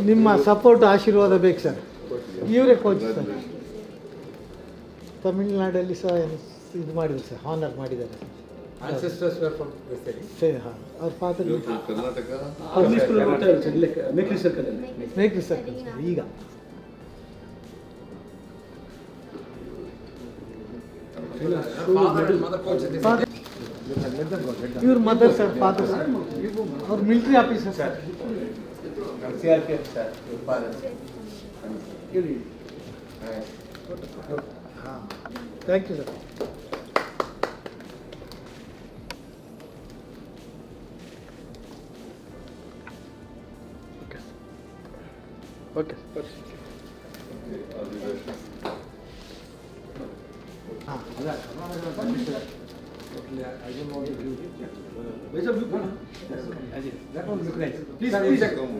ನಿಮ್ಮ ಸಪೋರ್ಟ್ ಆಶೀರ್ವಾದ ಬೇಕು ಸರ್. ಇವರೇ ಕೋಚ್ ಸರ್. ತಮಿಳ್ನಾಡಲ್ಲಿ ಸಹ ಇದು ಮಾಡಿದ್ರು ಸರ್, ಹಾನರ್ ಮಾಡಿದ್ದಾರೆ sir. Ancestors were from this area. ಸರಿ, ಹಾಂ. ಅವ್ರ father Karnataka Mekhri circle sir. ಈಗ Father and mother coach in this area. ಇವ್ರ ಮದರ್ ಸರ್, ಫಾದರ್ ಸರ್. ಅವ್ರು military officer sir. CRPF sir, your father. ಹಾಂ, ಥ್ಯಾಂಕ್ ಯು ಸರ್. ಓಕೆ ಹಾಂ.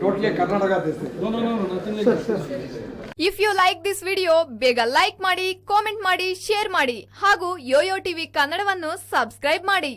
Totally Karnataka this. No, nothing like that. If you like this video ಬೇಗ like ಮಾಡಿ, comment ಮಾಡಿ, share ಮಾಡಿ ಹಾಗೂ Yoyo TV ಕನ್ನಡವನ್ನು subscribe ಮಾಡಿ.